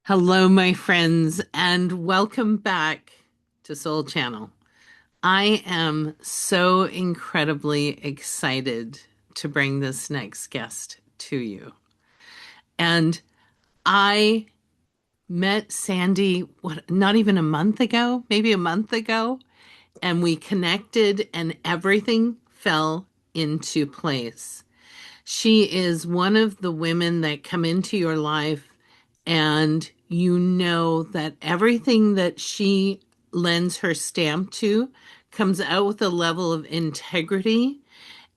Hello, my friends, and welcome back to Soul Channel. I am so incredibly excited to bring this next guest to you. And I met Sandy, not even a month ago, maybe a month ago, and we connected and everything fell into place. She is one of the women that come into your life, and you know that everything that she lends her stamp to comes out with a level of integrity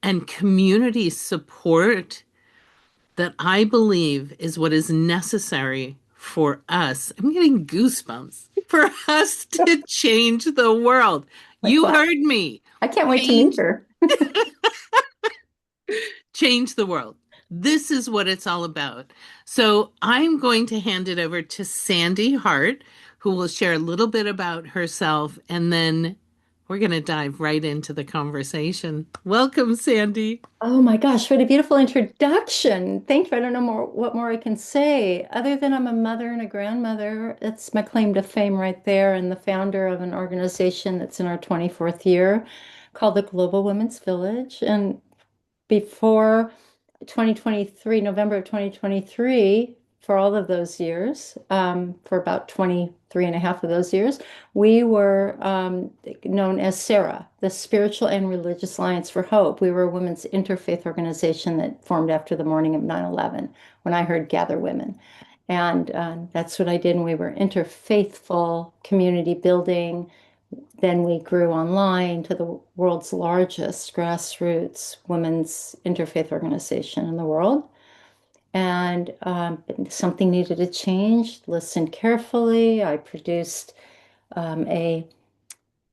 and community support that I believe is what is necessary for us. I'm getting goosebumps for us to change the world. Like You what? heard me. I can't wait to meet Change her. change the world. This is what it's all about. So I'm going to hand it over to Sande Hart, who will share a little bit about herself, and then we're going to dive right into the conversation. Welcome, Sande. Oh my gosh, what a beautiful introduction. Thank you. I don't know what more I can say other than I'm a mother and a grandmother. It's my claim to fame right there, and the founder of an organization that's in our 24th year called the Global Women's Village. And before 2023, November of 2023, for all of those years, for about 23 and a half of those years, we were known as SARA, the Spiritual and Religious Alliance for Hope. We were a women's interfaith organization that formed after the morning of 9/11 when I heard Gather Women. And that's what I did. And we were interfaithful community building. Then we grew online to the world's largest grassroots women's interfaith organization in the world. And something needed to change. Listened carefully. I produced a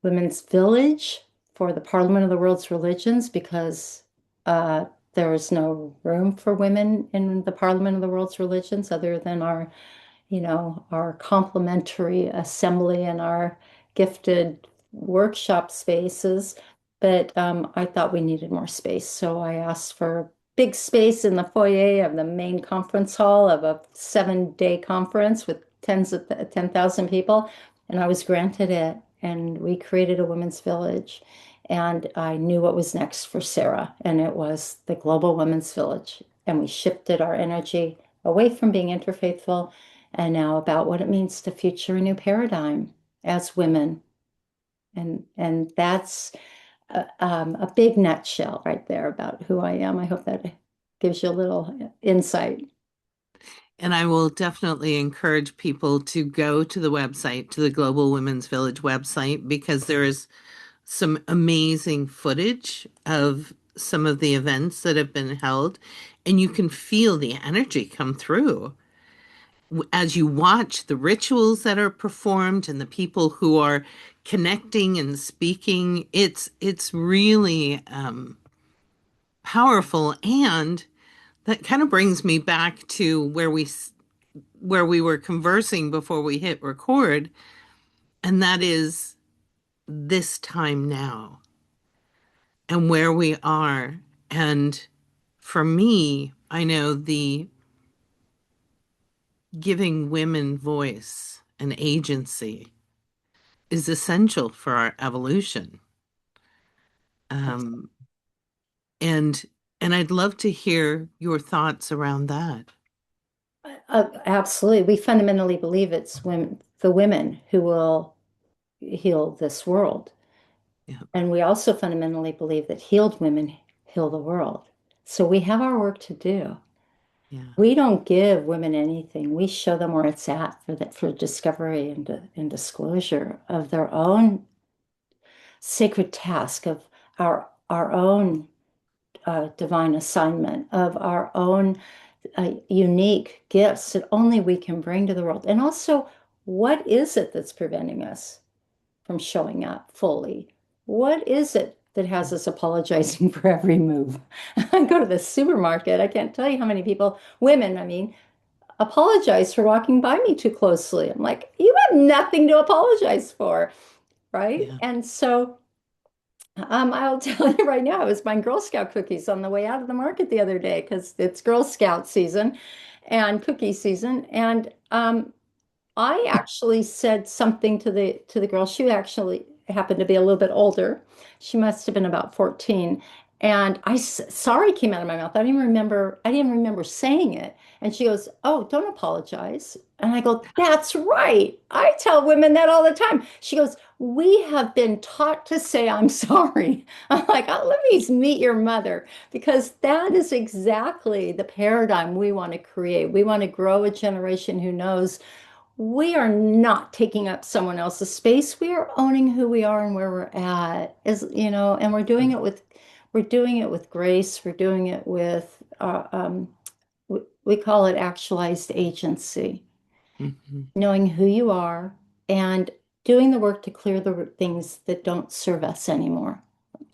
women's village for the Parliament of the World's Religions because uh, there was no room for women in the Parliament of the World's Religions other than our complementary assembly and our gifted workshop spaces. But I thought we needed more space. So I asked for big space in the foyer of the main conference hall of a 7-day conference with 10,000 people. And I was granted it. And we created a women's village. And I knew what was next for Sarah, and it was the Global Women's Village. And we shifted our energy away from being interfaithful and now about what it means to future a new paradigm as women. And that's a big nutshell right there about who I am. I hope that gives you a little insight. And I will definitely encourage people to go to the website, to the Global Women's Village website, because there is some amazing footage of some of the events that have been held, and you can feel the energy come through as you watch the rituals that are performed and the people who are connecting and speaking. It's really powerful, and that kind of brings me back to where we were conversing before we hit record, and that is this time now and where we are. And for me, I know the giving women voice and agency is essential for our evolution. Um, and and I'd love to hear your thoughts around that. Absolutely. We fundamentally believe it's the women who will heal this world. Yeah, And we also fundamentally believe that healed women heal the world. So we have our work to do. yeah, We don't give women anything. We show them where it's at for discovery and disclosure of their own sacred task, of our own divine assignment, of our own unique gifts that only we can bring to the world. And also, what is it that's preventing us from showing up fully? What is it that has us apologizing for every move? I go to the supermarket. I can't tell you how many people, women, I mean, apologize for walking by me too closely. I'm like, you have nothing to apologize for, right? yeah. And so I'll tell you right now, I was buying Girl Scout cookies on the way out of the market the other day because it's Girl Scout season and cookie season. And I actually said something to the girl. She actually happened to be a little bit older. She must have been about 14. And sorry came out of my mouth. I didn't remember saying it. And she goes, "Oh, don't apologize." And I go, "That's right. I tell women that all the time." She goes, "We have been taught to say I'm sorry." I'm like, "Oh, let me meet your mother," because that is exactly the paradigm we want to create. We want to grow a generation who knows we are not taking up someone else's space. We are owning who we are and where we're at. And we're doing it with grace. We're doing it with we call it actualized agency, Mhm. knowing who you are and doing the work to clear the things that don't serve us anymore.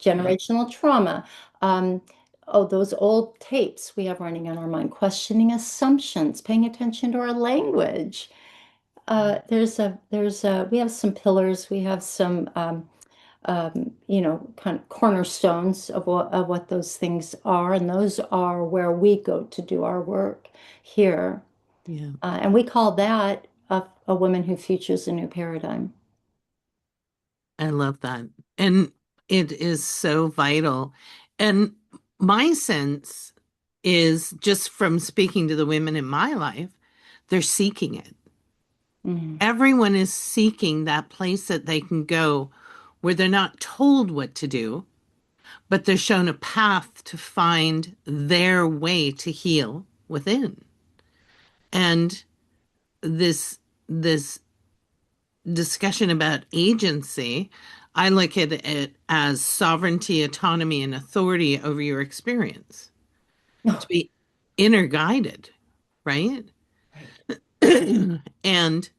Yeah. Generational trauma. Um, oh, those old tapes we have running on our mind, questioning assumptions, paying attention to our language. We have some pillars, we have some, kind of cornerstones of what those things are, and those are where we go to do our work here. Yeah. And we call that a woman who futures a new paradigm. I love that. And it is so vital. And my sense is just from speaking to the women in my life, they're seeking it. Mhm. Everyone is seeking that place that they can go where they're not told what to do, but they're shown a path to find their way to heal within. And this this discussion about agency, I look at it as sovereignty, autonomy, and authority over your experience to Oh, be inner guided, right? right. And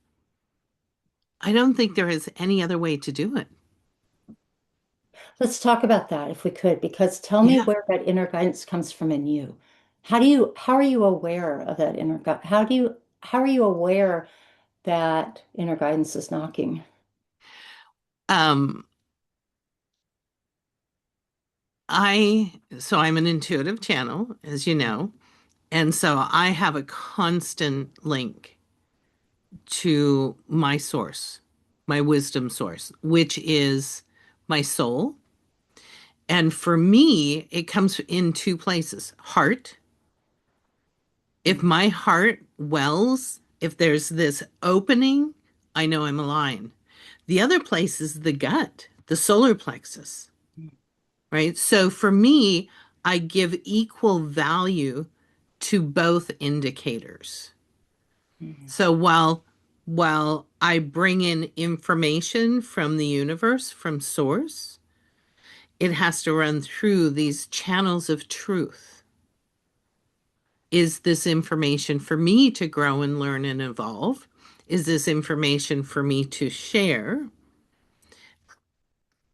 I don't think there is any other way to do it. Let's talk about that if we could, because tell me Yeah. where that inner guidance comes from in you. How are you aware of that inner guide? How are you aware that inner guidance is knocking? Um, so I'm an intuitive channel, as you know, and so I have a constant link to my source, my wisdom source, which is my soul. And for me, it comes in two places. Heart. If Mhm. my heart wells, if there's this opening, I know I'm aligned. The other place is the gut, the solar plexus, right? So for me, I give equal value to both indicators. Mhm. So while I bring in information from the universe, from source, it has to run through these channels of truth. Is this information for me to grow and learn and evolve? Is this information for me to share?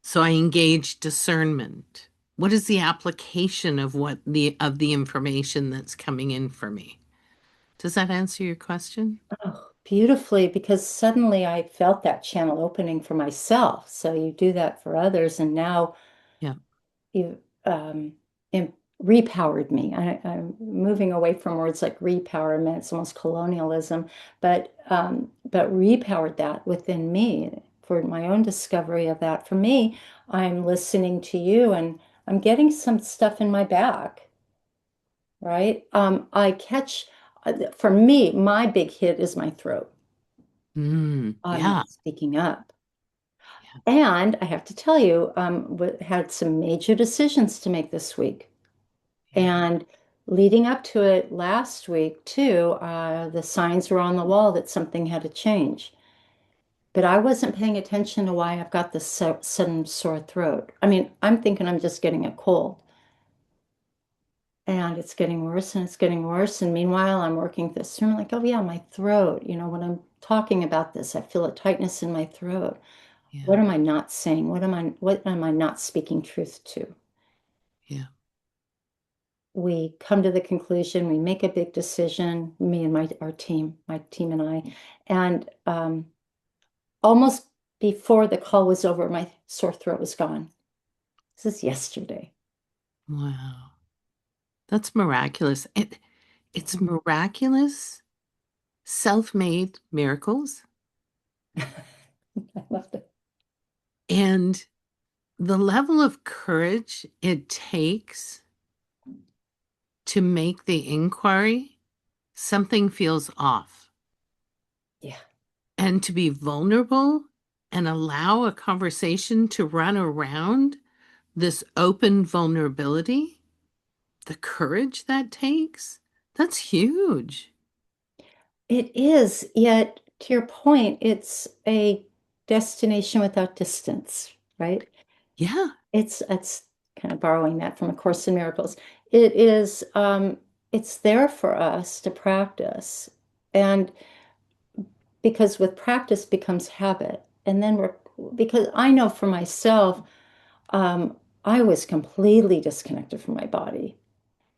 So I engage discernment. What is the application of the information that's coming in for me? Does that answer your question? Oh, beautifully, because suddenly I felt that channel opening for myself. So you do that for others, and now Yeah. you repowered me. I'm moving away from words like repowerment. It's almost colonialism, but repowered that within me for my own discovery of that. For me, I'm listening to you, and I'm getting some stuff in my back, right? For me, my big hit is my throat. I'm Yeah. not speaking up. Yeah. And I have to tell you, had some major decisions to make this week. Yeah. And leading up to it last week, too, the signs were on the wall that something had to change. But I wasn't paying attention to why I've got this sudden sore throat. I mean, I'm thinking I'm just getting a cold. And it's getting worse and it's getting worse. And meanwhile, I'm working this through. I'm like, oh, yeah, my throat. When I'm talking about this, I feel a tightness in my throat. What Yeah. am I not saying? What am I not speaking truth to? Yeah. We come to the conclusion, we make a big decision, me and my team and I, and almost before the call was over, my sore throat was gone. This is yesterday. Wow. That's miraculous. It's miraculous self-made miracles, I love that. and the level of courage it takes to make the inquiry, something feels off. Yeah. And to be vulnerable and allow a conversation to run around this open vulnerability, the courage that takes, that's huge. It is, yet to your point, it's a destination without distance, right? Yeah, It's kind of borrowing that from A Course in Miracles. It is it's there for us to practice. And because with practice becomes habit. And then we're because I know for myself, I was completely disconnected from my body.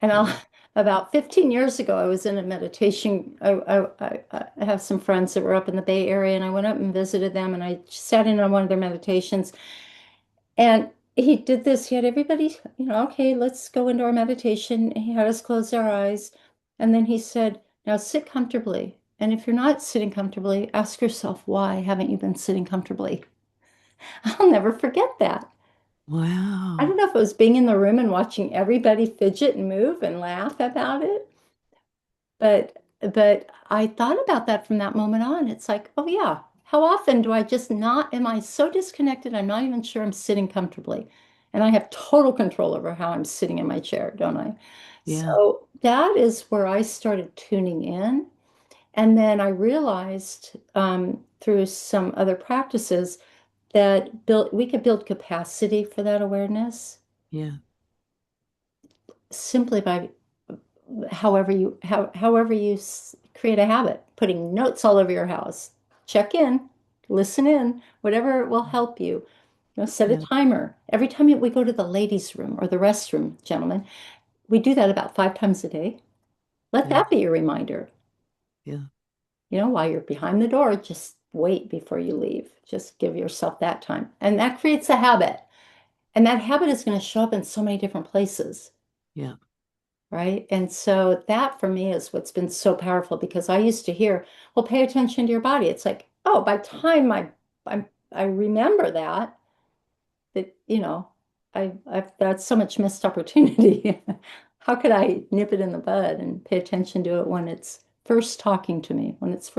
And yeah, about 15 years ago, I was in a meditation. I have some friends that were up in the Bay Area, and I went up and visited them, and I sat in on one of their meditations. And he did this. He had everybody, okay, let's go into our meditation. He had us close our eyes. And then he said, now sit comfortably. And if you're not sitting comfortably, ask yourself, why haven't you been sitting comfortably? I'll never forget that. I wow, don't know if it was being in the room and watching everybody fidget and move and laugh about it, but I thought about that from that moment on. It's like, oh yeah, how often do I just not, am I so disconnected? I'm not even sure I'm sitting comfortably. And I have total control over how I'm sitting in my chair, don't I? yeah, So that is where I started tuning in. And then I realized through some other practices that we could build capacity for that awareness yeah, simply by however you create a habit, putting notes all over your house, check in, listen in, whatever will help you. Set a yeah, timer. Every time we go to the ladies' room or the restroom, gentlemen, we do that about 5 times a day. Let yeah, that be your reminder. yeah, While you're behind the door, just wait before you leave. Just give yourself that time. And that creates a habit. And that habit is going to show up in so many different places. yeah, Right. And so that for me is what's been so powerful because I used to hear, well, pay attention to your body. It's like, oh, by the time I remember that, I've got so much missed opportunity. How could I nip it in the bud and pay attention to it when it's first talking to me, when it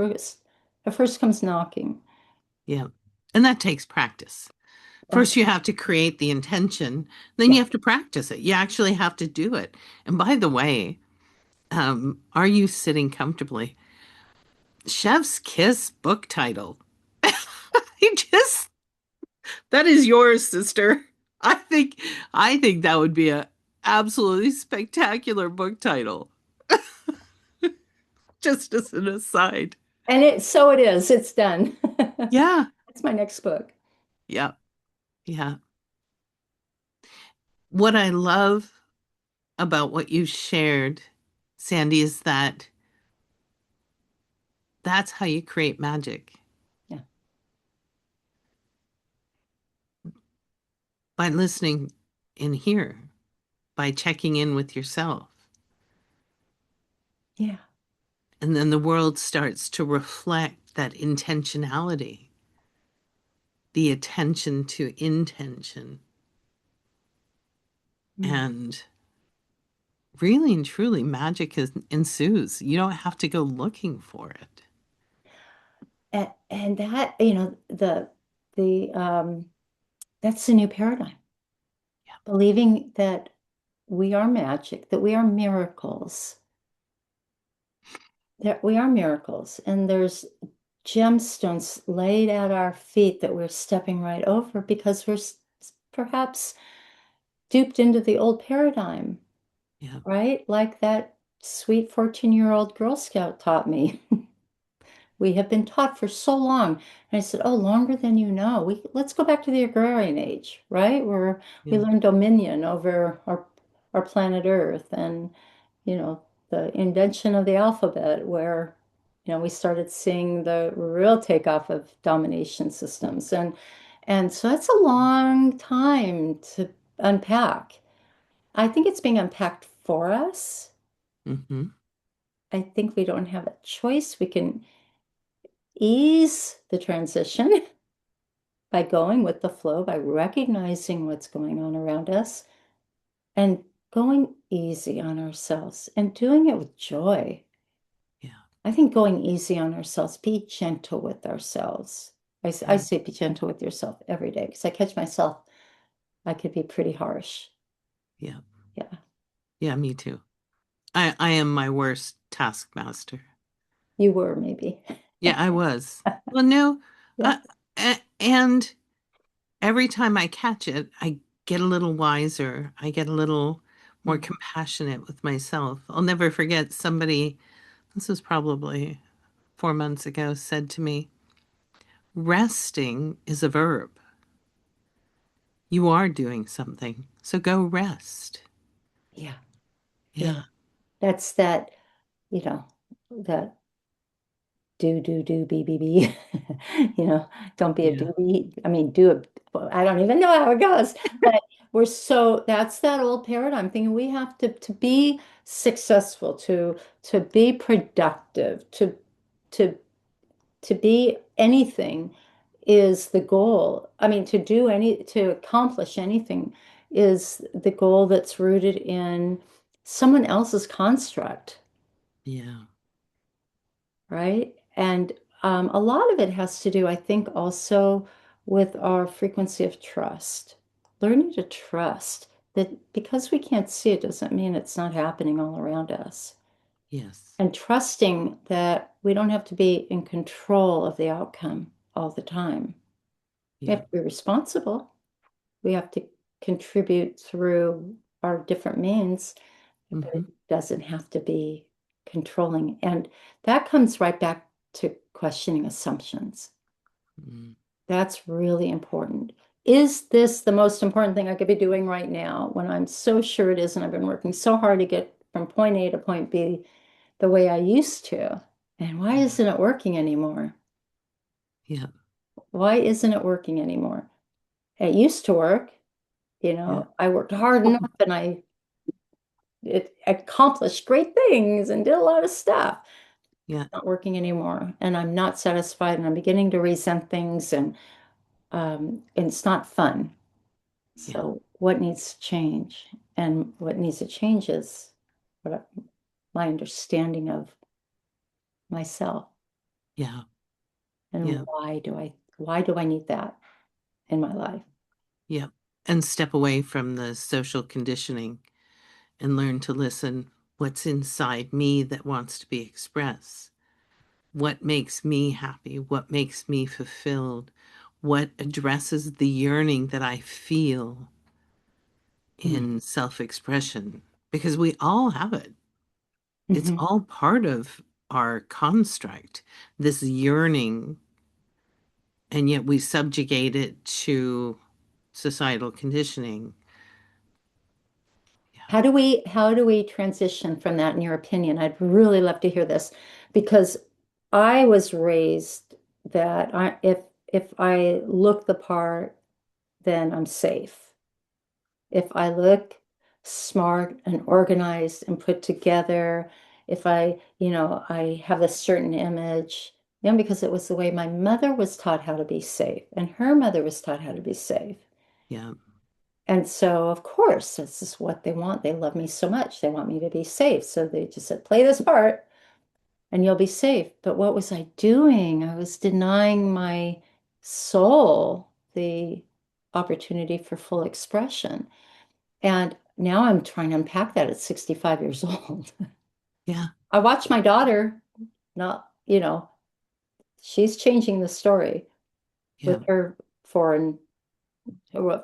first comes knocking? yeah. And that takes practice. Yeah. First, you have to create the intention, then you Yeah. have to practice it. You actually have to do it. And by the way, are you sitting comfortably? Chef's Kiss book title. He just that is yours, sister. I think that would be a absolutely spectacular book title. Just as an aside. And so it is. It's done. Yeah, That's my next book. yeah, yeah. What I love about what you shared, Sandy, is that that's how you create magic Yeah. by listening in here, by checking in with yourself. Yeah. And then the world starts to reflect that intentionality, the attention to intention. Mm. And really and truly, magic ensues. You don't have to go looking for it. And that, the that's the new paradigm. Believing that we are magic, that we are miracles, that we are miracles, and there's gemstones laid at our feet that we're stepping right over because we're perhaps duped into the old paradigm, Yeah, right? Like that sweet 14-year-old Girl Scout taught me. We have been taught for so long. And I said, oh, longer than you know. Let's go back to the agrarian age, right? Where we yeah, learned dominion over our planet Earth and, the invention of the alphabet, where, we started seeing the real takeoff of domination systems. And so that's a long time to unpack. I think it's being unpacked for us. hmm I think we don't have a choice. We can ease the transition by going with the flow, by recognizing what's going on around us and going easy on ourselves and doing it with joy. Yeah. I think going easy on ourselves, be gentle with ourselves. I Yeah. say be gentle with yourself every day because I catch myself, I could be pretty harsh. Yeah. Yeah, Yeah, me too. I am my worst taskmaster. you were maybe. Yeah, I was. Well, no, Yeah. uh, and every time I catch it, I get a little wiser. I get a little more Mm. compassionate with myself. I'll never forget somebody, this was probably 4 months ago, said to me, resting is a verb. You are doing something, so go rest. Yeah. Yeah. Yeah, That's that, you know, that do, be. Don't be a yeah, doobie. I mean, do a, well, I don't even know how it goes, but that's that old paradigm thinking we have to be successful, to be productive, to, to be anything is the goal. I mean, to accomplish anything is the goal that's rooted in someone else's construct, yeah, right? And a lot of it has to do, I think, also with our frequency of trust. Learning to trust that because we can't see it doesn't mean it's not happening all around us. yes, And trusting that we don't have to be in control of the outcome all the time. We yeah, have to be responsible. We have to contribute through our different means, but hmm it doesn't have to be controlling. And that comes right back to questioning assumptions. mm, That's really important. Is this the most important thing I could be doing right now when I'm so sure it isn't? I've been working so hard to get from point A to point B the way I used to. And why yeah, isn't it working anymore? yeah, Why isn't it working anymore? It used to work. yeah, I worked hard well, enough and it accomplished great things and did a lot of stuff. yeah, Not working anymore. And I'm not satisfied and I'm beginning to resent things and it's not fun. yeah, So what needs to change? And what needs to change is my understanding of myself yeah, and yeah, why do I need that in my life? yeah. And step away from the social conditioning and learn to listen. What's inside me that wants to be expressed? What makes me happy? What makes me fulfilled? What addresses the yearning that I feel Mm. in self expression? Because we all have it, it's Mhm. all part of our construct, this yearning, and yet we subjugate it to societal conditioning. Yeah. How do we transition from that in your opinion? I'd really love to hear this because I was raised that if I look the part, then I'm safe. If I look smart and organized and put together, if I have a certain image, because it was the way my mother was taught how to be safe and her mother was taught how to be safe. Yeah. And so, of course, this is what they want. They love me so much. They want me to be safe. So they just said, play this part and you'll be safe. But what was I doing? I was denying my soul the opportunity for full expression. And now I'm trying to unpack that at 65 years old. Yeah. I watch my daughter, not, she's changing the story Yeah. with her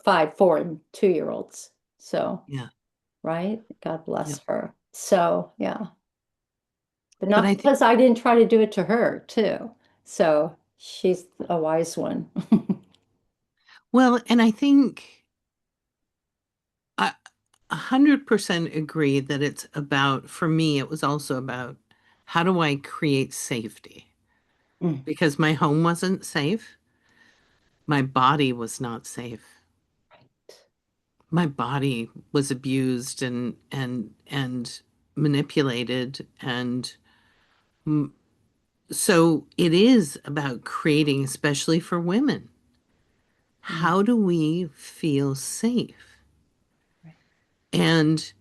5, 4, and 2-year-olds. So, Yeah. right? God Yeah. bless her. So, yeah. But But not I think, because I didn't try to do it to her, too. So she's a wise one. well, and I think I 100% agree that it's about, for me, it was also about how do I create safety? Mm. Because my home wasn't safe. My body was not safe. My body was abused and manipulated and Mm, So it is about creating, especially for women. Mm, How do we feel safe? right. And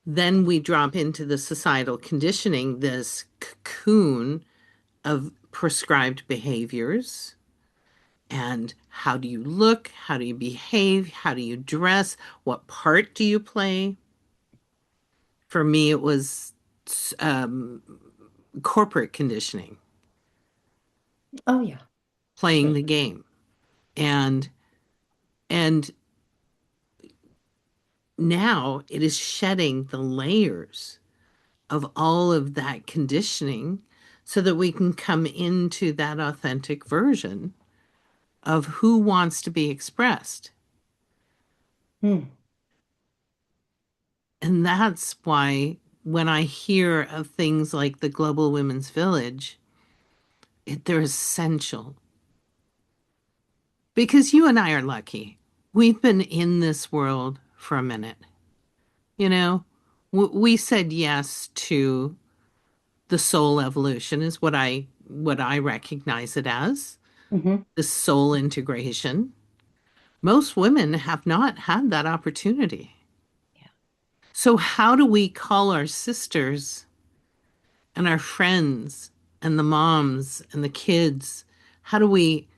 then we drop into the societal conditioning, this cocoon of prescribed behaviors. And how do you look? How do you behave? How do you dress? What part do you play? For me, it was um, corporate conditioning, Oh, yeah. playing Sure. the game. And and now it is shedding the layers of all of that conditioning so that we can come into that authentic version of who wants to be expressed. Mm. And that's why when I hear of things like the Global Women's Village, they're essential because you and I are lucky. We've been in this world for a minute. You know, we said yes to the soul evolution is what I recognize it as, Hmm. the soul integration. Most women have not had that opportunity. Yeah. So how do we call our sisters and our friends and the moms and the kids? How do we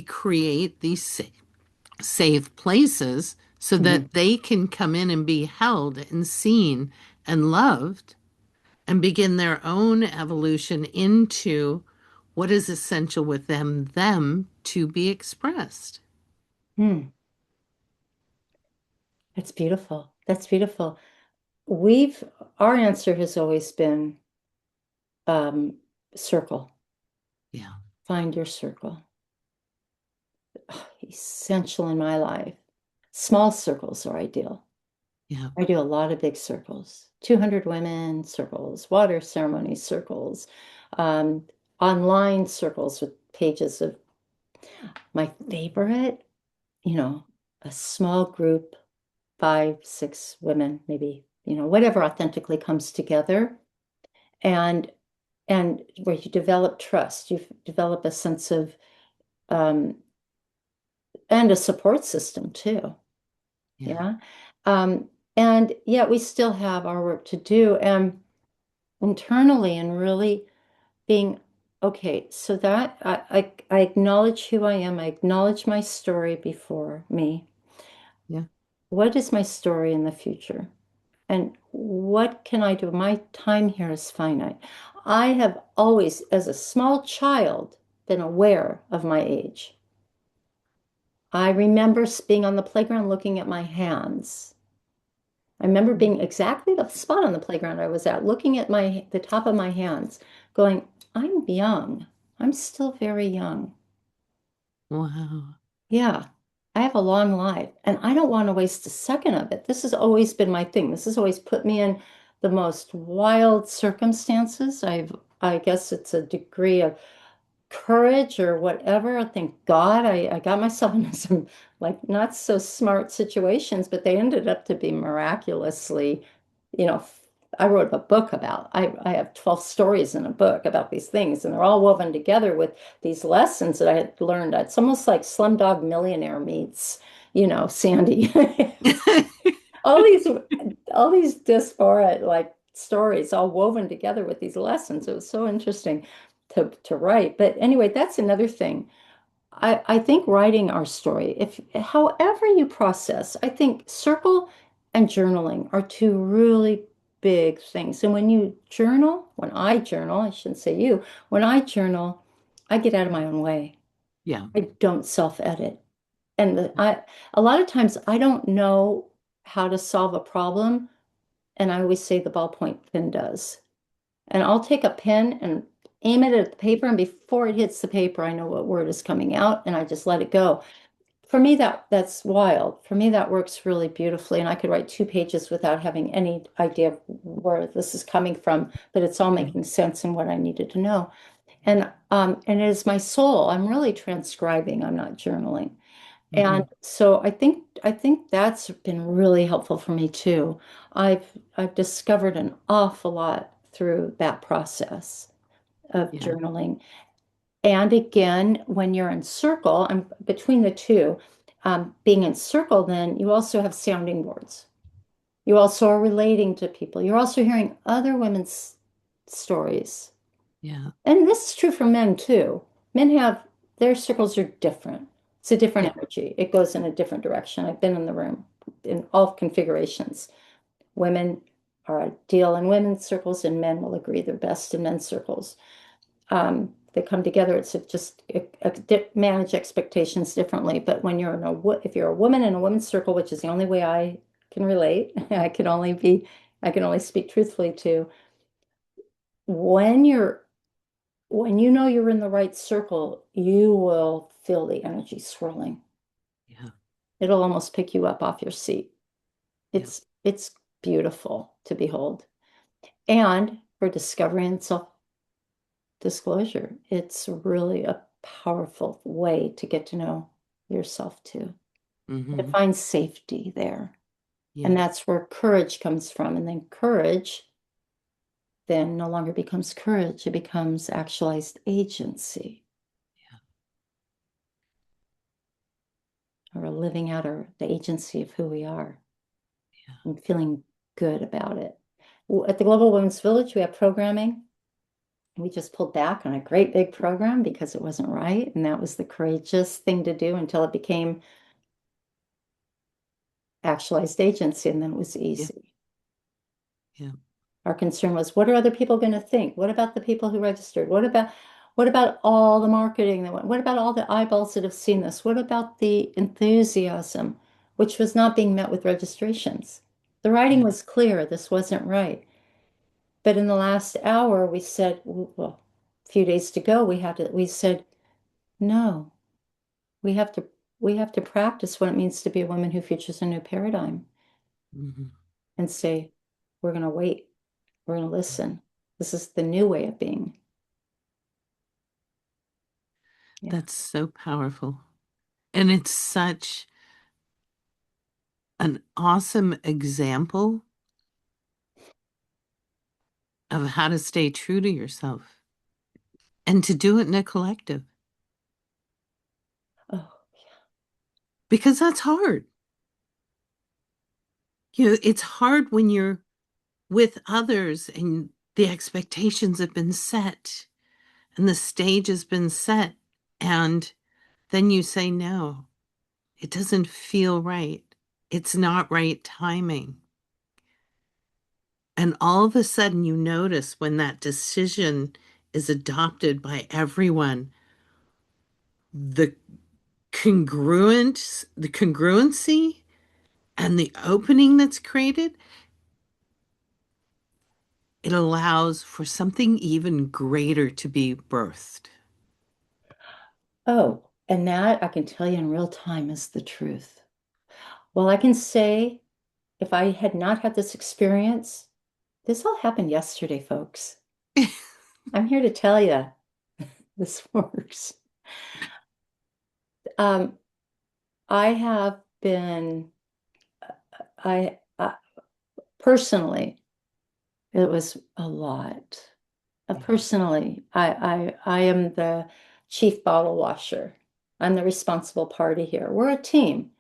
create these safe places so Hmm. that they can come in and be held and seen and loved and begin their own evolution into what is essential with them to be expressed. Mm. That's beautiful. That's beautiful. We've, our answer has always been um, circle. Yeah, Find your circle. Essential in my life. Small circles are ideal. yeah, I do a lot of big circles, 200 women circles, water ceremony circles, um, online circles with pages of my favorite, you know, a small group, 5, 6 women, maybe, whatever authentically comes together. And where you develop trust, you develop a sense of um, and a support system too. yeah, Yeah. Um, and yet we still have our work to do. And internally and really being okay, so that I acknowledge who I am, I acknowledge my story before me. yeah, What is my story in the future? And what can I do? My time here is finite. I have always, as a small child, been aware of my age. I remember being on the playground looking at my hands. I remember being exactly the spot on the playground I was at, looking at the top of my hands, going, I'm young. I'm still very young. wow, Yeah, I have a long life and I don't want to waste a second of it. This has always been my thing. This has always put me in the most wild circumstances. I guess it's a degree of courage or whatever. Thank God I got myself into some like not so smart situations, but they ended up to be miraculously, you know, I wrote a book about, I have 12 stories in a book about these things, and they're all woven together with these lessons that I had learned. It's almost like Slumdog Millionaire meets, Sandy. all these all these disparate like stories all woven together with these lessons. It was so interesting to write. But anyway, that's another thing. I think writing our story, if however you process, I think circle and journaling are two really big things. And when I journal, I shouldn't say you, when I journal, I get out of my own way. yeah, I don't self-edit. And a lot of times I don't know how to solve a problem, and I always say the ballpoint pen does. And I'll take a pen and aim it at the paper, and before it hits the paper, I know what word is coming out, and I just let it go. For me, that's wild. For me, that works really beautifully, and I could write 2 pages without having any idea of where this is coming from, but it's all right, making sense in what I needed to know. And it is my soul. I'm really transcribing. I'm not journaling. And mhm, so I think that's been really helpful for me too. I've discovered an awful lot through that process of Yeah. journaling. And again, when you're in circle, I'm between the two, being in circle, then you also have sounding boards. You also are relating to people. You're also hearing other women's stories. Yeah. And this is true for men too. Men have their circles are different. It's a different Yeah. energy. It goes in a different direction. I've been in the room in all configurations. Women are ideal in women's circles, and men will agree they're best in men's circles. They come together. It's just manage expectations differently. But when you're in if you're a woman in a woman's circle, which is the only way I can relate, I can only speak truthfully to when you know you're in the right circle, you will feel the energy swirling. Yeah. It'll almost pick you up off your seat. Yeah. It's beautiful to behold. And for discovery and self-disclosure, it's really a powerful way to get to know yourself too, to Mm-hmm. find safety there. And Yeah. that's where courage comes from. And then courage then no longer becomes courage, it becomes actualized agency, Yeah. or living out the agency of who we are Yeah. and feeling good about it. At the Global Women's Village, we have programming. We just pulled back on a great big program because it wasn't right. And that was the courageous thing to do until it became actualized agency. And then it was Yeah. easy. Yeah. Our concern was, what are other people going to think? What about the people who registered? What about all the marketing that went? What about all the eyeballs that have seen this? What about the enthusiasm, which was not being met with registrations? The writing Yeah. was clear, this wasn't right. But in the last hour, we said, well, a few days to go, we said, no, we have to, we have to practice what it means to be a woman who features a new paradigm Mm-hmm. and say, we're going to wait. We're going to listen. This is the new way of being. Yeah. That's so powerful. And it's such an awesome example of how to stay true to yourself and to do it in a collective Oh, because that's hard. You know, it's hard when you're with others and the expectations have been set and the stage has been set. And then you say, no, it doesn't feel right. It's not right timing. And all of a sudden, you notice when that decision is adopted by everyone, the the congruency and the opening that's created, it allows for something even greater to be birthed. oh, and that I can tell you in real time is the truth. Well, I can say if I had not had this experience, this all happened yesterday, folks. I'm here to tell you this works. Um, I have been, I personally, it was a lot. Yeah. Personally, I am the chief bottle washer. I'm the responsible party here. We're a team.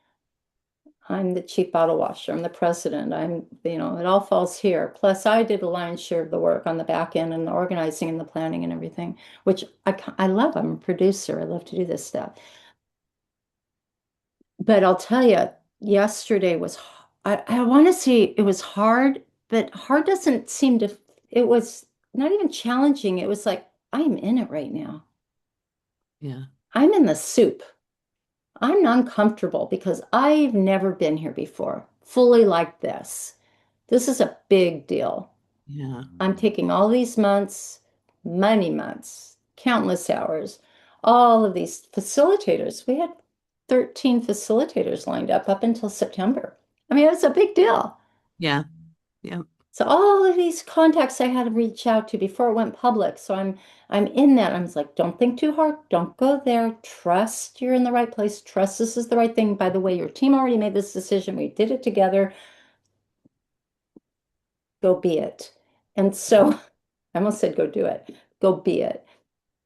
I'm the chief bottle washer. I'm the president. It all falls here. Plus, I did a lion's share of the work on the back end and the organizing and the planning and everything, which I love. I'm a producer. I love to do this stuff. But I'll tell you, yesterday was, I want to say it was hard, but hard doesn't seem to, it was not even challenging. It was like, I'm in it right now. Yeah. I'm in the soup. I'm uncomfortable because I've never been here before, fully like this. This is a big deal. Yeah. I'm taking all these months, many months, countless hours, all of these facilitators. We had 13 facilitators lined up until September. I mean, it's a big deal. Yeah. Yeah. So all of these contacts I had to reach out to before it went public. So I'm in that. I'm just like, don't think too hard. Don't go there. Trust you're in the right place. Trust this is the right thing. By the way, your team already made this decision. We did it together. Go be it. And so I almost said go do it. Go be it.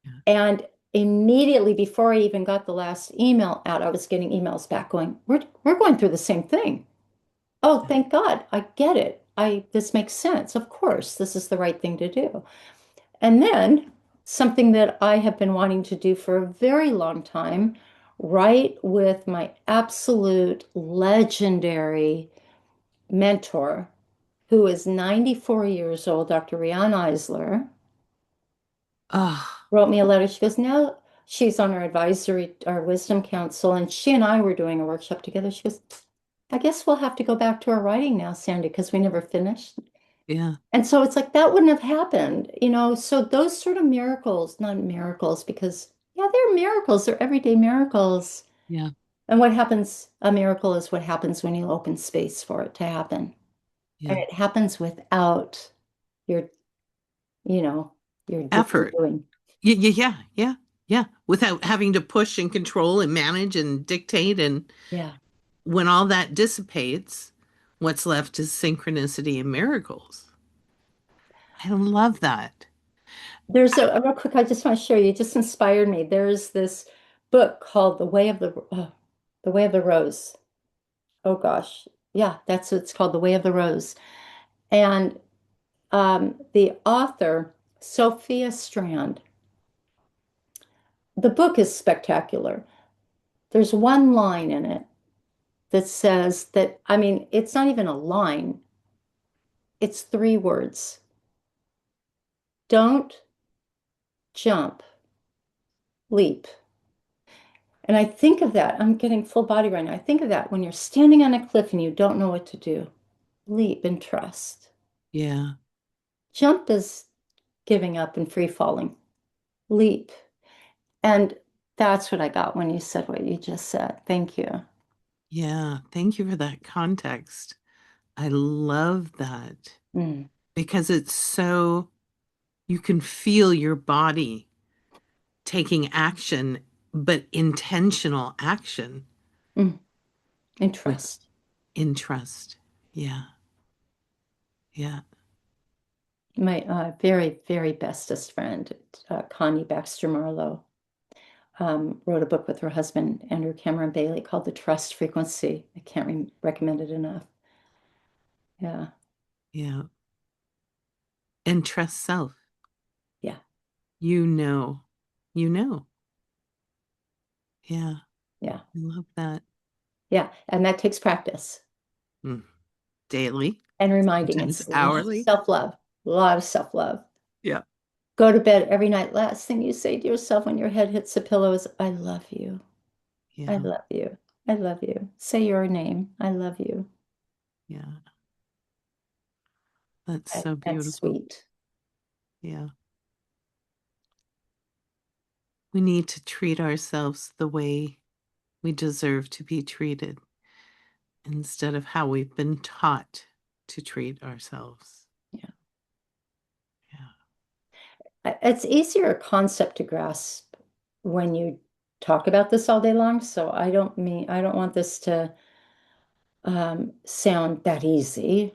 Yeah. And immediately before I even got the last email out, I was getting emails back going, we're going through the same thing. Oh, Yeah. thank God. I get it. This makes sense. Of course, this is the right thing to do. And then something that I have been wanting to do for a very long time, write with my absolute legendary mentor, who is 94 years old, Dr. Riane Eisler, Oh, wrote me a letter. She goes, now she's on our advisory, our wisdom council, and she and I were doing a workshop together. She goes, I guess we'll have to go back to our writing now, Sandy, because we never finished. yeah. And so it's like that wouldn't have happened, you know. So those sort of miracles, not miracles, because yeah, they're miracles, they're everyday miracles. Yeah. And what happens, a miracle is what happens when you open space for it to happen. And Yeah. it happens without your, you know, your doing, Effort. doing. Yeah. Yeah. Yeah. Yeah. Yeah. Without having to push and control and manage and dictate. And Yeah. when all that dissipates, what's left is synchronicity and miracles. I love that. There's a real quick, I just want to share, you just inspired me. There's this book called The Way of the Rose. Oh gosh. Yeah, that's what it's called, The Way of the Rose. And the author, Sophia Strand, the book is spectacular. There's one line in it that says that, I mean, it's not even a line, it's three words. Don't jump, leap. And I think of that, I'm getting full body right now. I think of that when you're standing on a cliff and you don't know what to do. Leap and trust. Yeah. Jump is giving up and free falling. Leap. And that's what I got when you said what you just said. Thank you. Yeah. Thank you for that context. I love that Mm, because it's so, you can feel your body taking action, but intentional action mm. And with trust. interest. Yeah. Yeah. My very, very bestest friend, Connie Baxter Marlowe, wrote a book with her husband, Andrew Cameron Bailey, called The Trust Frequency. I can't recommend it enough. Yeah, Yeah. And trust self. yeah, You know. You know. Yeah. yeah, I love that. yeah. And that takes practice Mm. Daily, and reminding. It's sometimes a lot of hourly. self-love, a lot of self-love. Yeah. Go to bed every night. Last thing you say to yourself when your head hits the pillow is, I love you. I Yeah. love you. I love you. Say your name. I love you. Yeah. That's so That's beautiful. sweet. Yeah. We need to treat ourselves the way we deserve to be treated instead of how we've been taught to treat ourselves. Yeah. Yeah. It's easier concept to grasp when you talk about this all day long. So I don't want this to sound that easy.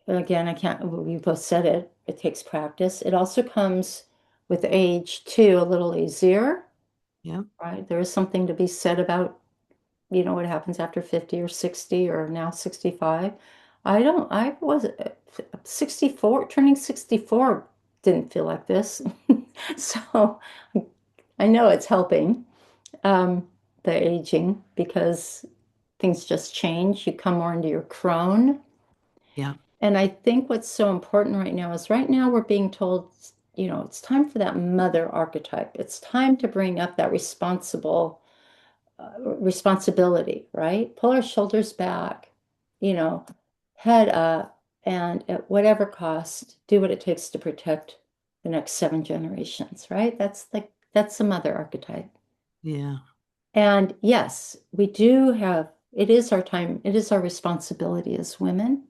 Again, I can't, we both said it, it takes practice. It also comes with age too, a little easier, Yeah. right? There is something to be said about, you know, what happens after 50 or 60 or now 65. I was 64, turning 64 didn't feel like this. So I know it's helping, the aging, because things just change. You come more into your crone. Yeah. And I think what's so important right now is right now we're being told, you know, it's time for that mother archetype. It's time to bring up that responsibility, right? Pull our shoulders back, you know, head up, and at whatever cost, do what it takes to protect the next 7 generations, right? That's the mother archetype. Yeah. And yes, we do have, it is our time, it is our responsibility as women.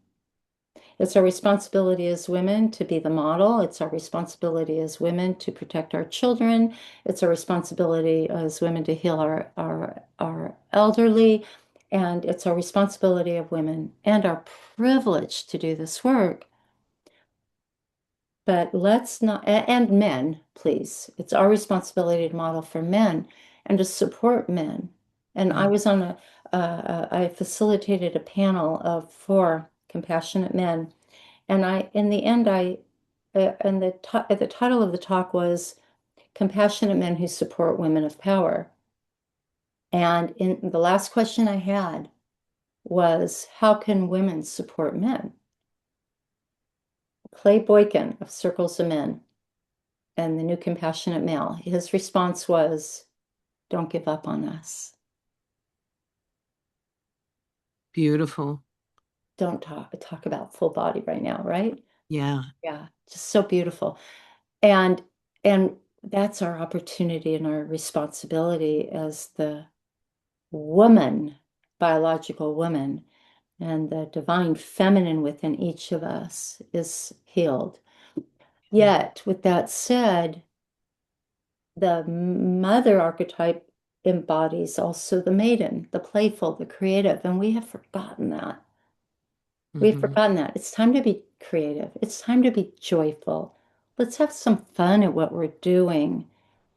It's our responsibility as women to be the model. It's our responsibility as women to protect our children. It's our responsibility as women to heal our elderly. And it's our responsibility of women and our privilege to do this work but let's not, and men, please. It's our responsibility to model for men and to support men. And I Yeah. was on I facilitated a panel of four compassionate men. And in the end, and the title of the talk was Compassionate Men Who Support Women of Power. And in the last question I had was, how can women support men? Clay Boykin of Circles of Men and the New Compassionate Male, his response was, don't give up on us. Beautiful. Don't talk about full body right now, right? Yeah. Yeah, just so beautiful. And and that's our opportunity and our responsibility as the woman, biological woman, and the divine feminine within each of us is healed. Yeah. Yet, with that said, the mother archetype embodies also the maiden, the playful, the creative, and we have forgotten that. We've Hmm. forgotten that. It's time to be creative. It's time to be joyful. Let's have some fun at what we're doing.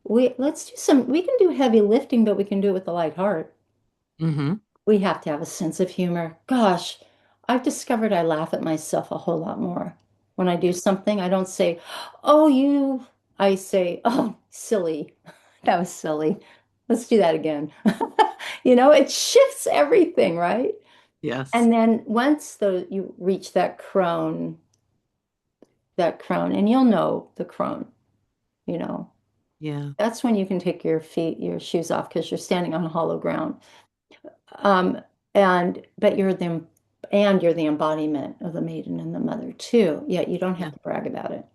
We can do heavy lifting, but we can do it with a light heart. Hmm. We have to have a sense of humor. Gosh, I've discovered I laugh at myself a whole lot more. When I do something, I don't say, oh, you, I say, oh, silly. That was silly. Let's do that again. It shifts everything, right? Yes. And then once you reach that crone, and you'll know the crone, you know, Yeah. that's when you can take your shoes off because you're standing on hollow ground. Um, but you're the embodiment of the maiden and the mother too. Yet you don't Yeah. have to brag about it.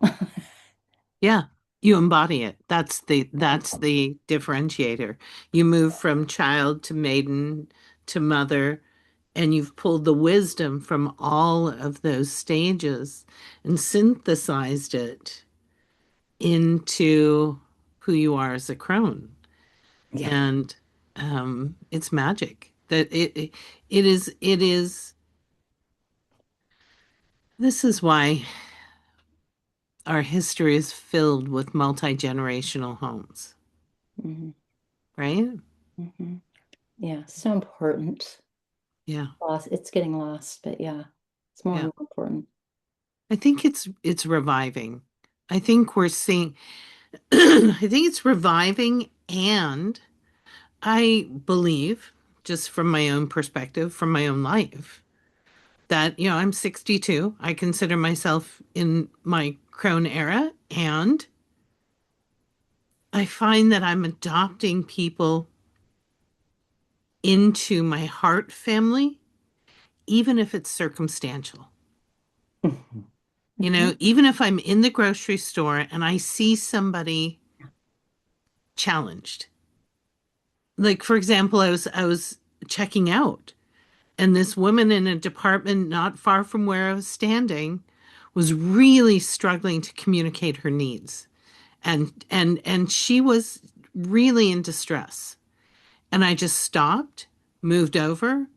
Yeah. You embody it. That's the differentiator. You move from child to maiden to mother, and you've pulled the wisdom from all of those stages and synthesized it into who you are as a crone. Yeah. And it's magic. It is. This is why our history is filled with multi-generational homes, Hmm. right? Hmm. Yeah. So important. Yeah, It's getting lost, but yeah, it's more and yeah. more important. I think it's reviving. I think we're seeing I think it's reviving, and I believe, just from my own perspective, from my own life, that, I'm 62. I consider myself in my crone era, and I find that I'm adopting people into my heart family, even if it's circumstantial. Hmm. Hmm. Even if I'm in the grocery store and I see somebody challenged. Like, for example, I was checking out, and this woman in a department not far from where I was standing was really struggling to communicate her needs. And she was really in distress. And I just stopped, moved over,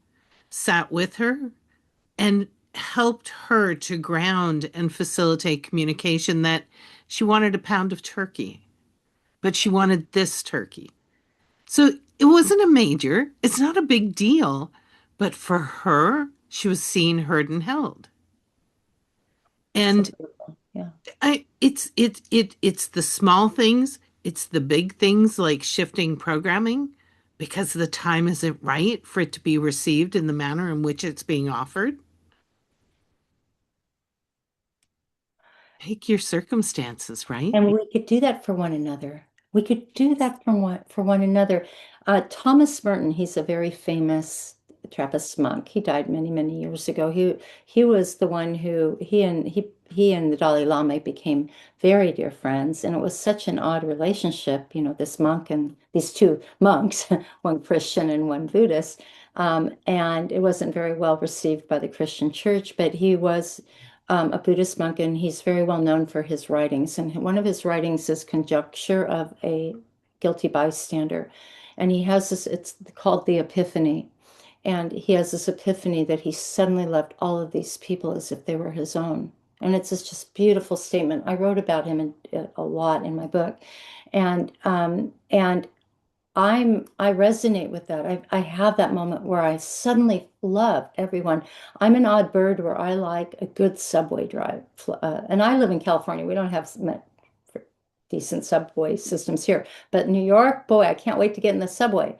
sat with her, and helped her to ground and facilitate communication that she wanted a pound of turkey, but she wanted this turkey. So it wasn't a major, it's not a big deal, but for her, she was seen, heard, and held. So And beautiful. Yeah. it's the small things, it's the big things like shifting programming because the time isn't right for it to be received in the manner in which it's being offered. Take your circumstances, right? And we could do that for one another. We could do that for one another. Thomas Merton, he's a very famous Trappist monk. He died many, many years ago. He was the one who he and the Dalai Lama became very dear friends, and it was such an odd relationship. This monk and these two monks, one Christian and one Buddhist, and it wasn't very well received by the Christian church. But he was a Buddhist monk, and he's very well known for his writings. And one of his writings is Conjecture of a Guilty Bystander. And he has this, it's called the Epiphany. And he has this epiphany that he suddenly loved all of these people as if they were his own. And it's just beautiful statement. I wrote about him a lot in my book. And I resonate with that. I have that moment where I suddenly love everyone. I'm an odd bird where I like a good subway drive. And I live in California. We don't have decent subway systems here. But New York, boy, I can't wait to get in the subway.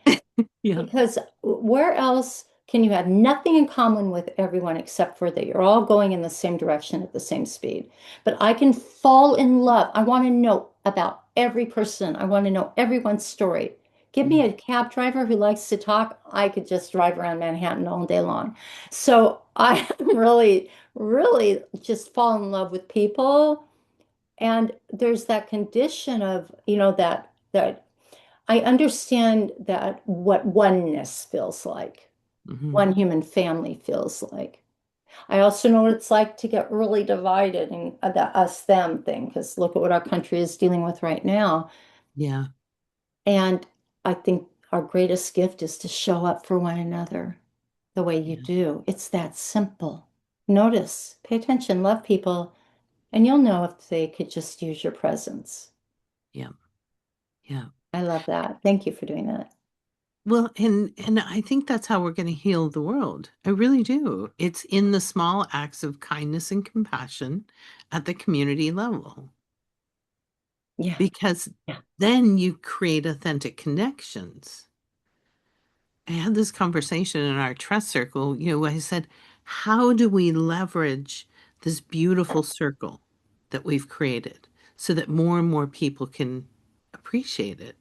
Yeah. Because where else can you have nothing in common with everyone except for that you're all going in the same direction at the same speed? But I can fall in love. I want to know about every person. I want to know everyone's story. Give me Mm. a cab driver who likes to talk. I could just drive around Manhattan all day long. So I really, really just fall in love with people. And there's that condition of, that I understand that what oneness feels like, Mhm. one human family feels like. I also know what it's like to get really divided and the us them thing, because look at what our country is dealing with right now. Yeah. And I think our greatest gift is to show up for one another the way you Yeah. do. It's that simple. Notice, pay attention, love people, and you'll know if they could just use your presence. Yeah. Yeah. I love that. Thank you for doing that. Well, and I think that's how we're going to heal the world. I really do. It's in the small acts of kindness and compassion at the community level, Yeah. because Yeah. then you create authentic connections. I had this conversation in our trust circle. I said, how do we leverage this beautiful circle that we've created so that more and more people can appreciate it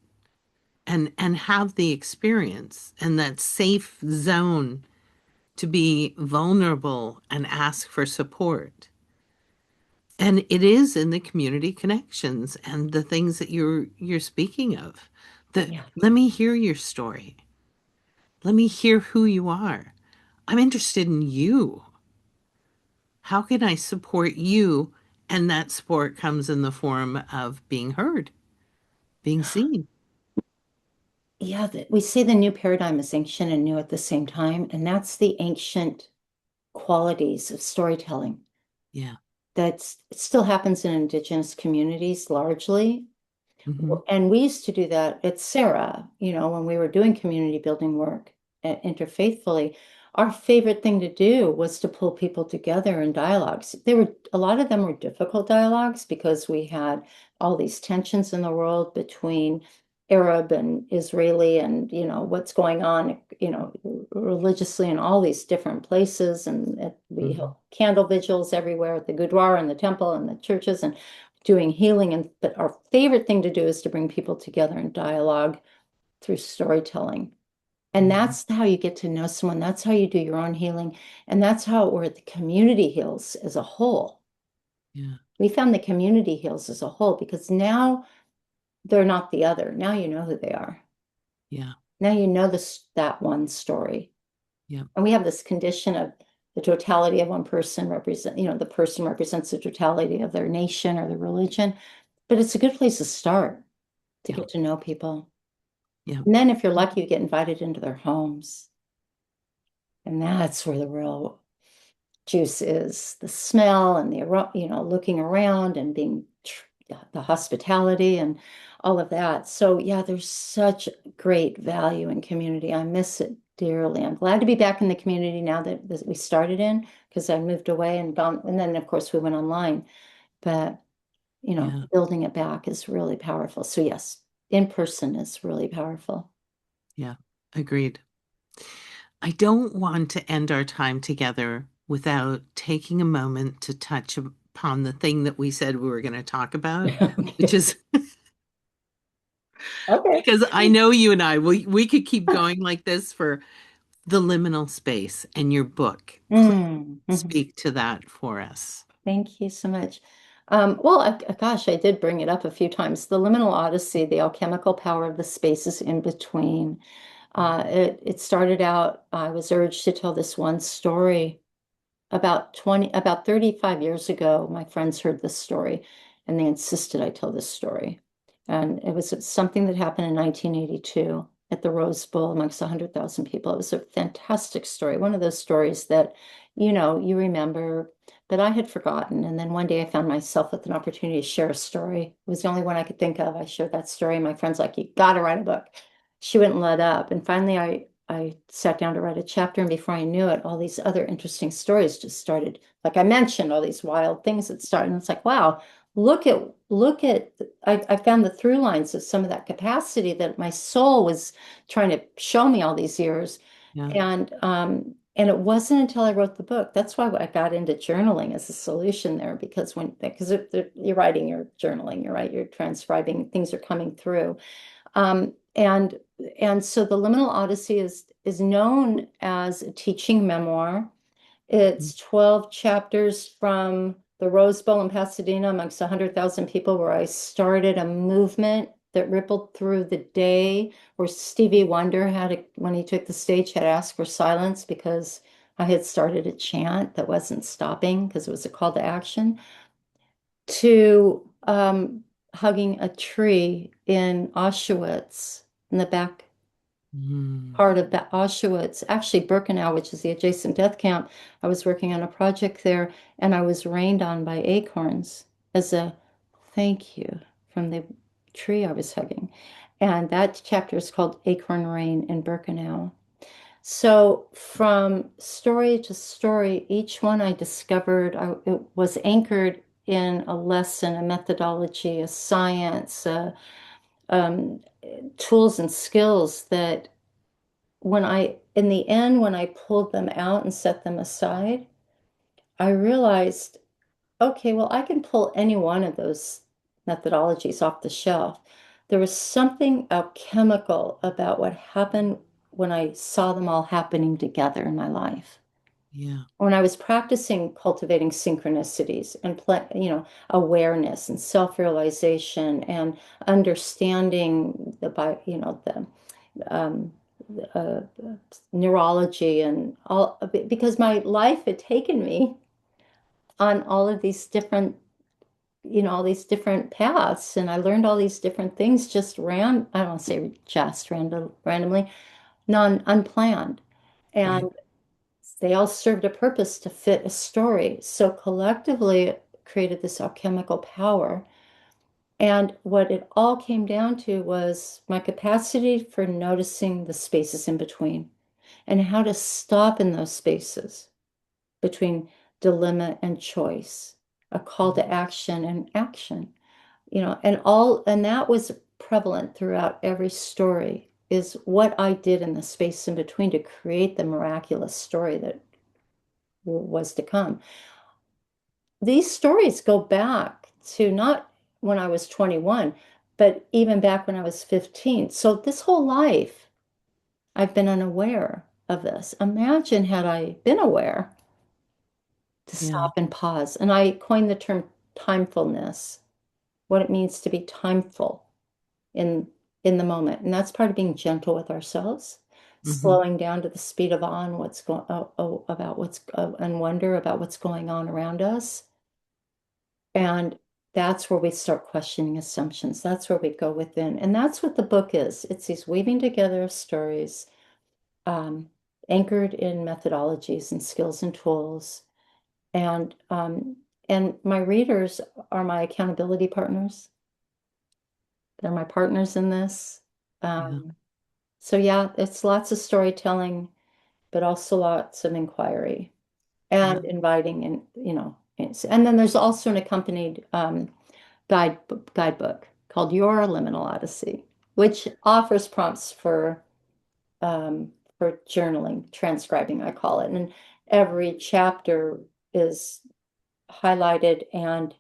and have the experience and that safe zone to be vulnerable and ask for support. And it is in the community connections and the things that you're speaking of. That Yeah. let me hear your story. Let me hear who you are. I'm interested in you. How can I support you? And that support comes in the form of being heard, being seen. Yeah, we say the new paradigm is ancient and new at the same time, and that's the ancient qualities of storytelling Yeah. that still happens in indigenous communities largely. Hmm. And we used to do that at Sarah, when we were doing community building work at Interfaithfully. Our favorite thing to do was to pull people together in dialogues. A lot of them were difficult dialogues because we had all these tensions in the world between Arab and Israeli and, what's going on, religiously in all these different places. And we held Hmm. candle vigils everywhere at the Gurdwara and the temple and the churches. And doing healing. But our favorite thing to do is to bring people together in dialogue through storytelling. And Hmm. that's how you get to know someone. That's how you do your own healing. And that's how where the community heals as a whole. Yeah. We found the community heals as a whole because now they're not the other. Now you know who they are. Yeah. Now you know that one story. Yeah. And we have this condition of the totality of one person the person represents the totality of their nation or their religion. But it's a good place to start to Yeah. get to know people. Yeah. And then if you're lucky, you get invited into their homes. And that's where the real juice is, the smell and looking around and the hospitality and all of that. So yeah, there's such great value in community. I miss it dearly. I'm glad to be back in the community now that we started in because I moved away and gone. And then of course we went online, but Yeah. building it back is really powerful. So yes, in person is really powerful. Yeah. Agreed. I don't want to end our time together without taking a moment to touch upon the thing that we said we were going to talk about, which Okay. is Okay. because I know you and we could keep going like this for the liminal space and your book. Please Mhm. speak to that for us. Thank you so much. Well, gosh, I did bring it up a few times. The liminal odyssey, the alchemical power of the spaces in between. It started out, I was urged to tell this one story about 35 years ago. My friends heard this story and they insisted I tell this story. And it was something that happened in 1982. at the Rose Bowl amongst 100,000 people. It was a fantastic story. One of those stories that, you remember, but I had forgotten. And then one day I found myself with an opportunity to share a story. It was the only one I could think of. I shared that story. And my friend's like, you got to write a book. She wouldn't let up. And finally, I sat down to write a chapter. And before I knew it, all these other interesting stories just started. Like I mentioned, all these wild things that started. And it's like, wow, look at I found the through lines of some of that capacity that my soul was trying to show me all these years. Yeah. And it wasn't until I wrote the book. That's why I got into journaling as a solution there, because you're writing, you're journaling, you're right, you're transcribing, things are coming through. Um, and and so the Liminal Odyssey is known as a teaching memoir. It's 12 chapters from the Rose Bowl in Pasadena amongst 100,000 people, where I started a movement that rippled through the day, where Stevie Wonder when he took the stage, had asked for silence because I had started a chant that wasn't stopping because it was a call to action, to hugging a tree in Auschwitz, in the back Mm. part of the Auschwitz, actually Birkenau, which is the adjacent death camp. I was working on a project there, and I was rained on by acorns as a thank you from the tree I was hugging. And that chapter is called Acorn Rain in Birkenau. So from story to story, each one I discovered, it was anchored in a lesson, a methodology, a science, um, tools and skills that in the end, when I pulled them out and set them aside, I realized, okay, well, I can pull any one of those methodologies off the shelf. There was something alchemical about what happened when I saw them all happening together in my life. Yeah. When I was practicing cultivating synchronicities and awareness and self-realization and understanding the um, uh, neurology and all, because my life had taken me on all of these different, all these different paths, and I learned all these different things I don't want to say just randomly, unplanned. Right. And they all served a purpose to fit a story. So collectively, it created this alchemical power. And what it all came down to was my capacity for noticing the spaces in between and how to stop in those spaces between dilemma and choice, a call to action and action, and that was prevalent throughout every story, is what I did in the space in between to create the miraculous story that was to come. These stories go back to not when I was 21, but even back when I was 15. So this whole life, I've been unaware of this. Imagine had I been aware to Yeah. stop and pause. And I coined the term timefulness, what it means to be timeful in in the moment. And that's part of being gentle with ourselves, Hmm. slowing down to the speed of awe and about what's and wonder about what's going on around us. And that's where we start questioning assumptions. That's where we go within. And that's what the book is. It's these weaving together of stories, um, anchored in methodologies and skills and tools. And my readers are my accountability partners. They're my partners in this. Yeah. Um, so yeah, it's lots of storytelling, but also lots of inquiry Yeah. and inviting, and then there's also an accompanied guidebook called Your Liminal Odyssey, which offers prompts for journaling, transcribing, I call it. And every chapter is highlighted and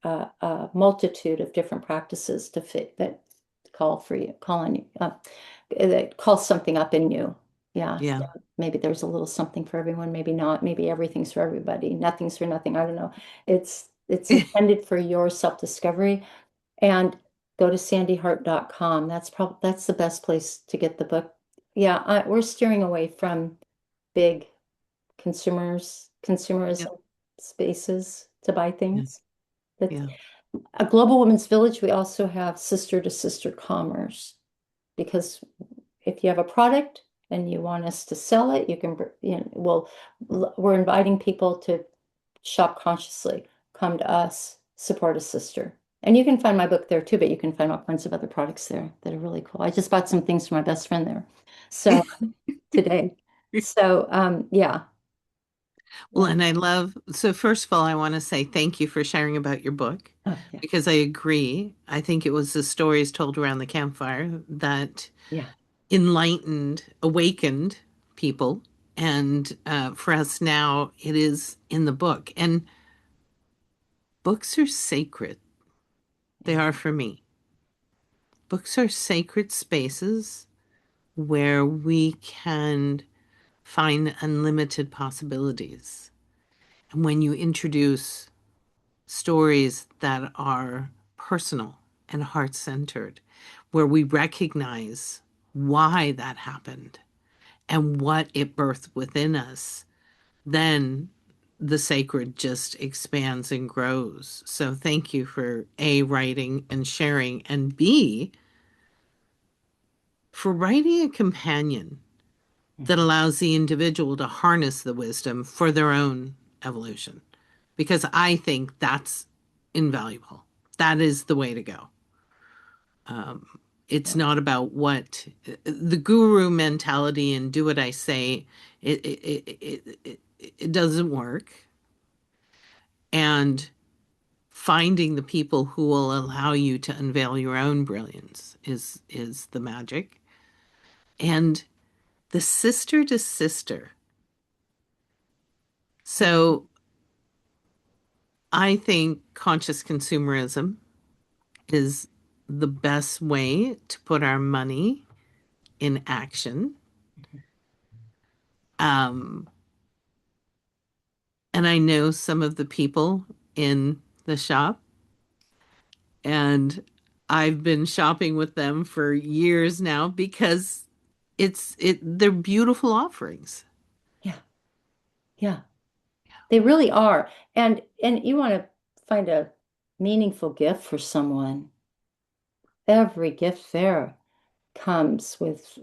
a multitude of different practices to fit that call on you, that call something up in you. Yeah, Yeah. yeah. Maybe there's a little something for everyone, maybe not. Maybe everything's for everybody. Nothing's for nothing. I don't know. It's intended for your self-discovery. And go to sandehart.com. That's the best place to get the book. Yeah, we're steering away from big Yep. consumerism spaces to buy Yeah. things. That Yeah. a global women's village, we also have sister to sister commerce, because if you have a product and you want us to sell it, you can, we're inviting people to shop consciously, come to us, support a sister. And you can find my book there too, but you can find all kinds of other products there that are really cool. I just bought some things for my best friend there. So today. So yeah. Well, Yeah. and I love, so first of all, I want to say thank you for sharing about your book Oh, yeah. because I agree. I think it was the stories told around the campfire that Yeah. enlightened, awakened people. And for us now, it is in the book. And books are sacred. They Yeah. are for me. Books are sacred spaces where we can find unlimited possibilities. And when you introduce stories that are personal and heart centered, where we recognize why that happened and what it birthed within us, then the sacred just expands and grows. So thank you for A, writing and sharing, and B, for writing a companion that Mhm. allows the individual to harness the wisdom for their own evolution. Because I think that's invaluable. That is the way to go. It's Yeah. not about what the guru mentality and do what I say. It doesn't work. And finding the people who will allow you to unveil your own brilliance is the magic. And the sister to sister. Mhm. So I think conscious consumerism is the best way to put our money in action. Um, and I know some of the people in the shop, and I've been shopping with them for years now because they're beautiful offerings. Yeah. Yeah. They really are. And you want to find a meaningful gift for someone. Every gift there comes with,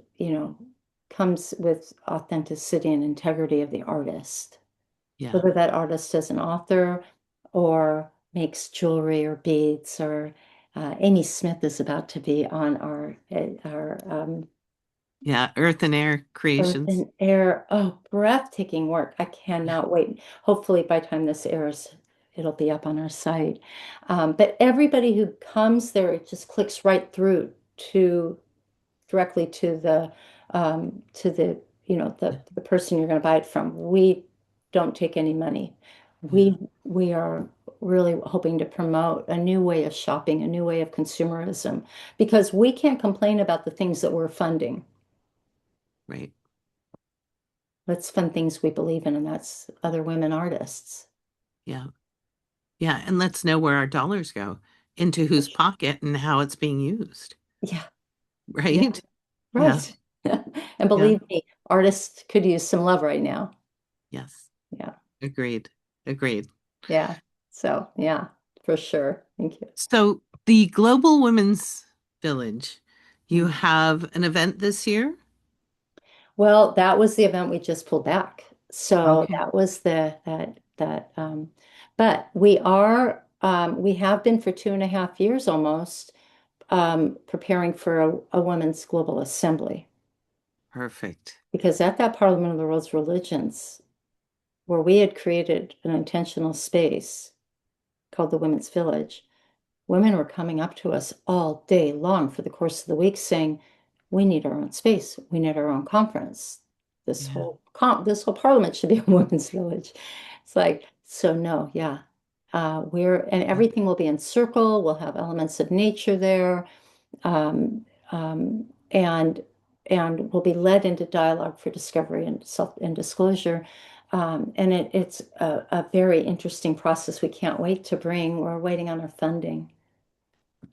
comes with authenticity and integrity of the artist. Yeah, Whether that artist is an author or makes jewelry or beads, or Amy Smith is about to be on our yeah, Earth and Air Earth Creations. and Air. Oh, breathtaking work. I cannot wait. Hopefully, by the time this airs, it'll be up on our site. But everybody who comes there, it just clicks right through to directly to the the person you're going to buy it from. We don't take any money. Yeah, We are really hoping to promote a new way of shopping, a new way of consumerism, because we can't complain about the things that we're funding. right. Let's fund things we believe in, and that's other women artists. Yeah, yeah, and let's know where our dollars go, into whose pocket and how it's being used, Yeah, yeah, right? Yeah, right. And yeah, believe me, artists could use some love right now. yes. Yeah, Agreed. Agreed. yeah. So, yeah, for sure. Thank you. So the Global Women's Village, you Mm. have an event this year? Well, that was the event we just pulled back. So Okay. that was but we have been for 2.5 years almost, preparing for a women's global assembly. Perfect. Because at that Parliament of the World's Religions, where we had created an intentional space called the Women's Village, women were coming up to us all day long for the course of the week saying, we need our own space. We need our own conference. Yeah. This whole parliament should be a women's village. It's like, so no, yeah. And Good. everything will be in circle. We'll have elements of nature there. Um, um, and and will be led into dialogue for discovery and self and disclosure. And it's a very interesting process. We can't wait to bring. We're waiting on our funding.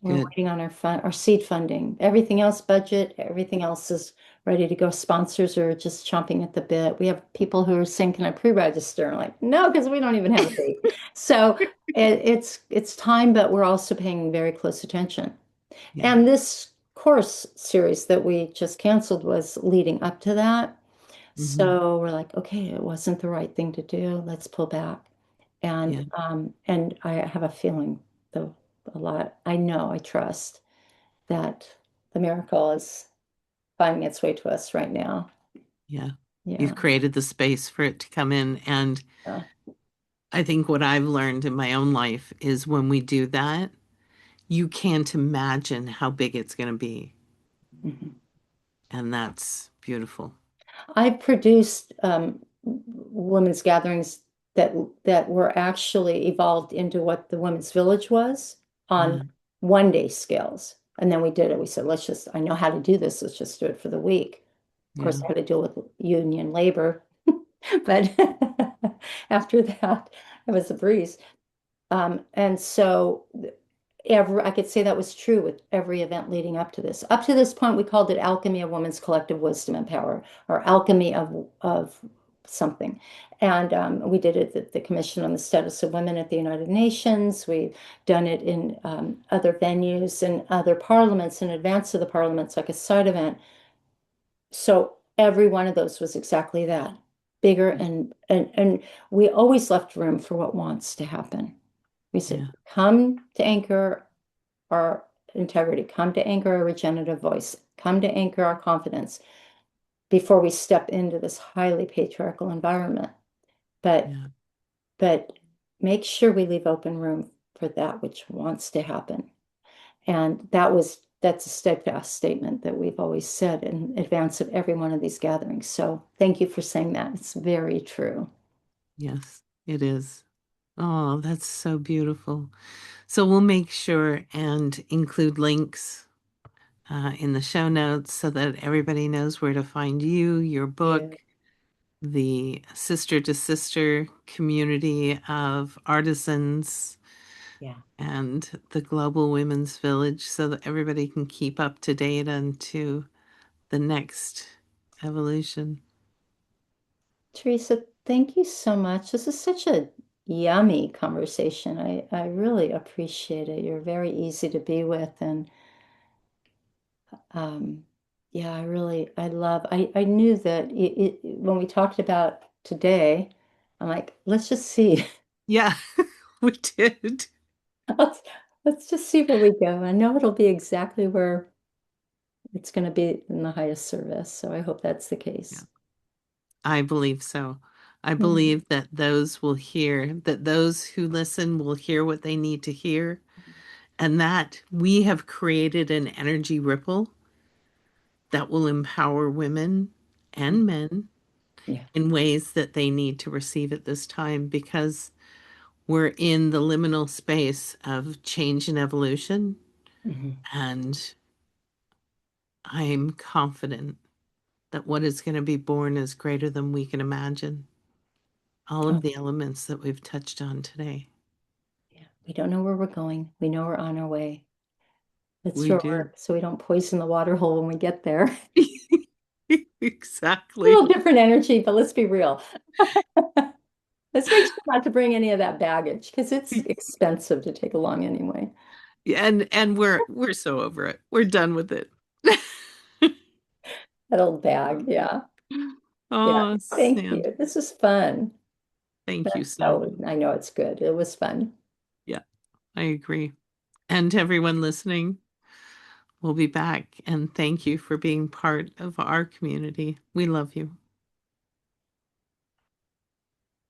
We're Good. waiting on our seed funding. Everything else, budget, everything else is ready to go. Sponsors are just chomping at the bit. We have people who are saying, "Can I pre-register?" I'm like, no, because we don't even have a date. So it's time, but we're also paying very close attention. Yeah. And this course series that we just canceled was leading up to that. Hmm. So we're like, okay, it wasn't the right thing to do. Let's pull back. Yeah. And I have a feeling, though, a lot. I know, I trust that the miracle is finding its way to us right now. Yeah. Yeah. You've created the space for it to come in. And Yeah. I think what I've learned in my own life is when we do that, you can't imagine how big it's going to be. Mhm. And that's beautiful. I produced women's gatherings that were actually evolved into what the women's village was on Yeah. 1 day scales. And then we did it. We said, let's just, I know how to do this. Let's just do it for the week. Of course, Yeah. I had to deal with union labor, but after that, it was a breeze. And so I could say that was true with every event leading up to this. Up to this point, we called it Alchemy of Women's Collective Wisdom and Power, or Alchemy of something. And we did it at the Commission on the Status of Women at the United Nations. We've done it in other venues and other parliaments in advance of the parliaments, like a side event. So every one of those was exactly that, bigger and we always left room for what wants to happen. We said, Yeah. come to anchor our integrity, come to anchor our regenerative voice, come to anchor our confidence before we step into this highly patriarchal environment. But Yeah. but make sure we leave open room for that which wants to happen. And that's a steadfast statement that we've always said in advance of every one of these gatherings. So thank you for saying that. It's very true. Yes, it is. Oh, that's so beautiful. So we'll make sure and include links in the show notes so that everybody knows where to find you, your Yeah. book, the sister to sister community of artisans, Yeah. and the Global Women's Village so that everybody can keep up to date onto the next evolution. Teresa, thank you so much. This is such a yummy conversation. I really appreciate it. You're very easy to be with. And um, yeah, I knew that when we talked about today, I'm like, let's just see. Yeah, we did. Let's, let's just see where we go. I know it'll be exactly where it's going to be in the highest service. So I hope that's the Yeah, case. I believe so. I Mhm. believe that those will hear, that those who listen will hear what they need to hear, and that we have created an energy ripple that will empower women and men Yeah. in ways that they need to receive at this time because we're in the liminal space of change and evolution. Mhm. And I'm confident that what is going to be born is greater than we can imagine. All Oh, of the elements that we've touched on today. yeah. We don't know where we're going. We know we're on our way. Let's We do our do. work so we don't poison the water hole when we get there. A little Exactly. different energy, but let's be real. Let's make sure not to bring any of that baggage because it's expensive to take along anyway. Yeah, and we're so over it. We're done with it. That old bag. Yeah. Yeah. Oh, Thank Sand. you. This is fun. Thank you, Oh, Sand. I know it's good. It was fun. Yeah, I agree. And to everyone listening, we'll be back. And thank you for being part of our community. We love you.